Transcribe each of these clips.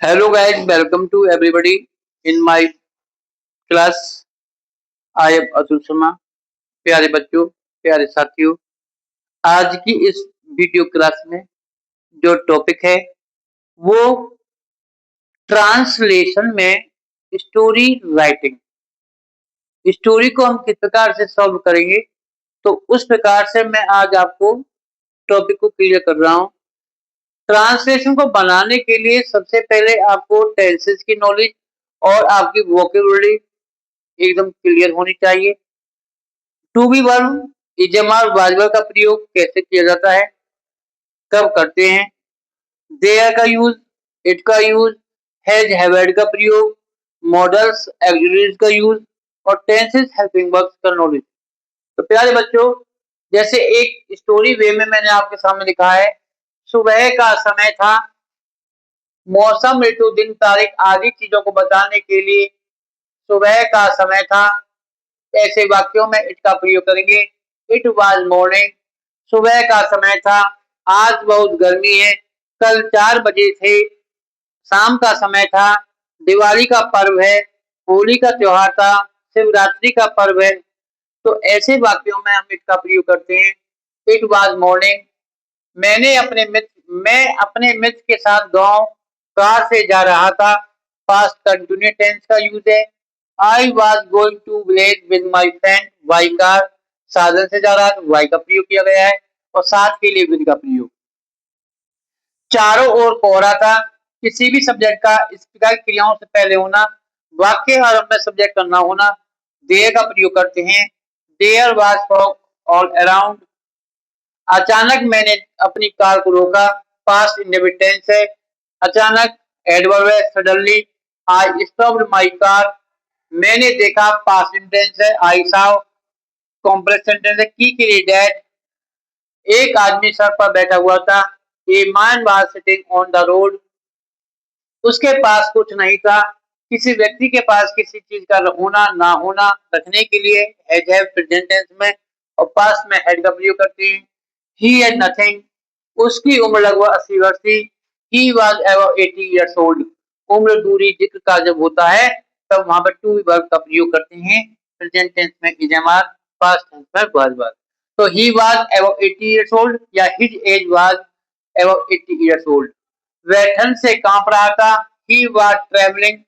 Hello guys, welcome to everybody in my class. I am Atul Sharma. प्यारे बच्चों, प्यारे साथियों, आज की इस वीडियो क्लास में जो टॉपिक है वो ट्रांसलेशन में स्टोरी राइटिंग। स्टोरी को हम किस प्रकार से सॉल्व करेंगे, तो उस प्रकार से मैं आज आपको टॉपिक को क्लियर कर रहा हूँ। ट्रांसलेशन को बनाने के लिए सबसे पहले आपको टेंसेस की नॉलेज और आपकी वोकेबुलरी एकदम क्लियर होनी चाहिए। टू बी वर्ब इजेमार वाजवर का प्रयोग कैसे किया जाता है, कब करते हैं, देयर का यूज, इट का यूज, हैज हैवेड का प्रयोग, मॉडल्स एक्सिलरीज का यूज और टेंसेस हेल्पिंग वर्ब्स का नॉलेज। तो प्यारे बच्चों, जैसे एक स्टोरी वे में मैंने आपके सामने लिखा है, सुबह का समय था, मौसम ऋतु दिन तारीख आदि चीजों को बताने के लिए सुबह का समय था। ऐसे वाक्यों में इट का प्रयोग करेंगे। इट वाज मॉर्निंग, सुबह का समय था, आज बहुत गर्मी है, कल 4 बजे थे, शाम का समय था, दिवाली का पर्व है, होली का त्योहार था, शिवरात्रि का पर्व है। तो ऐसे वाक्यों में हम इट का प्रयोग करते हैं। इट वाज मॉर्निंग, मैं अपने मित्र के साथ गांव कार से जा रहा था, पास्ट कंटिन्यूस टेंस का यूज है। I was going to village with my friend, by car, साधन से जा रहा था, वाई का प्रयोग किया गया है और साथ के लिए विद का प्रयोग। चारों ओर कोहरा था, किसी भी सब्जेक्ट का इस प्रकार क्रियाओं से पहले होना, वाक्य आरंभ में सब्जेक्ट करना होना, देयर का प्रयोग करते हैं। There was fog all around, अचानक मैंने अपनी कार को रोका, पास्ट इंडेफिनिट टेंस है। अचानक एडवर्ब है, suddenly. I stopped my car, मैंने देखा, पास्ट टेंस है। आई सॉ कॉम्प्लेक्स सेंटेंस है। की के लिए डेट, एक आदमी सड़क पर बैठा हुआ था। A man was sitting on the road, उसके पास कुछ नहीं था। किसी व्यक्ति के पास किसी चीज का होना ना होना रखने के लिए हैज हैव प्रेजेंट टेंस में और पास्ट में हैड का प्रयोग करते हैं। ही हैड नथिंग, उसकी उम्र लगभग 80 वर्ष थी। ही वाज अबाउट 80 इयर्स ओल्ड, उम्र दूरी जिक्र का जब होता है तब वहां पर टू बी वर्ब का प्रयोग करते हैं। प्रेजेंट टेंस में is am are, past tense में वाज वाज। तो he was about 80 years old या his age was about 80 years old. वह ठंड से कांप रहा था। He was travelling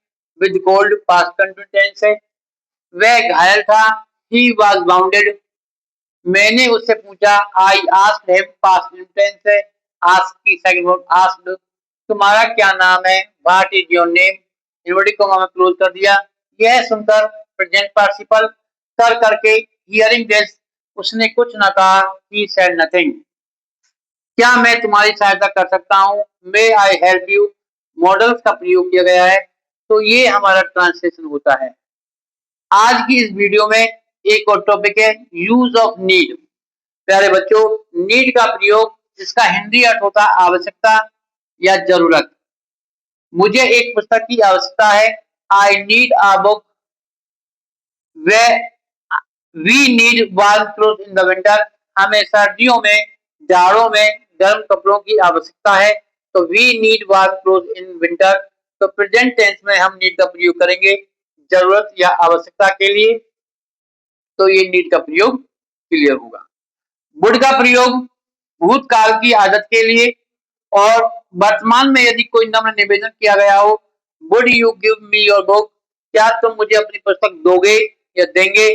with cold, past continuous tense है। वह घायल था। ही वाज बाउंडेड, मैंने उससे पूछा। I asked him, past tense है। आस्क की सेकंड फॉर्म आस्क्ड। तुम्हारा क्या नाम है, what is your name, inverted comma में क्लोज कर दिया। यह सुनकर प्रेजेंट पार्टिसिपल कर करके, हियरिंग दिस, उसने कुछ न कहा। ही सेड नथिंग, क्या मैं तुम्हारी सहायता कर सकता हूँ, मे आई हेल्प यू, मॉडल्स का प्रयोग किया गया है। तो ये हमारा ट्रांसलेशन होता है। आज की इस वीडियो में एक और टॉपिक है यूज ऑफ नीड। प्यारे बच्चों, नीड का प्रयोग जिसका हिंदी अर्थ होता है आवश्यकता या जरूरत। मुझे एक पुस्तक की आवश्यकता है। I need a book. वे we need warm cloth in the winter, हमें सर्दियों में, जाड़ों में गर्म कपड़ों की आवश्यकता है। तो we need warm cloth in winter. तो प्रेजेंट टेंस में हम नीड का प्रयोग करेंगे जरूरत या आवश्यकता के लिए। तो ये नीड का प्रयोग क्लियर होगा। वुड का प्रयोग भूतकाल की आदत के लिए और वर्तमान में यदि कोई नम्र निवेदन किया गया हो, would you give me your book, क्या तुम मुझे अपनी पुस्तक दोगे या देंगे।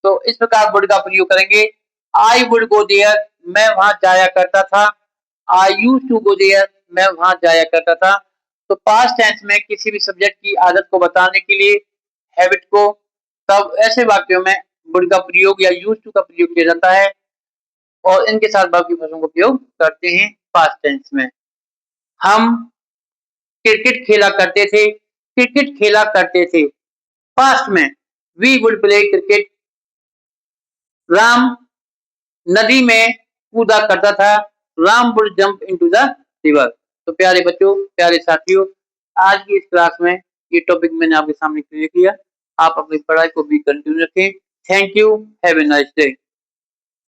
तो इस प्रकार वुड का प्रयोग करेंगे। आई वुड गो देयर, मैं वहां जाया करता था। I used to go there, मैं वहां जाया करता था। तो पास्ट टेंस में किसी भी सब्जेक्ट की आदत को बताने के लिए, हैबिट को, तब ऐसे वाक्यों में वुड का प्रयोग या यूज टू का प्रयोग किया जाता है और इनके साथ बाकी भाषाओं का प्रयोग करते हैं पास्ट टेंस में। हम क्रिकेट खेला करते थे, क्रिकेट खेला करते थे। पास्ट में we would play cricket. Ram नदी में कूदा करता था। Ram would jump into the river. तो प्यारे बच्चों, प्यारे साथियों, आज की इस क्लास में ये टॉपिक मैंने आपके सामने क्लियर किया। आप अपनी पढ़ाई को भी कंटिन्यू रखें। Thank you, have a nice day.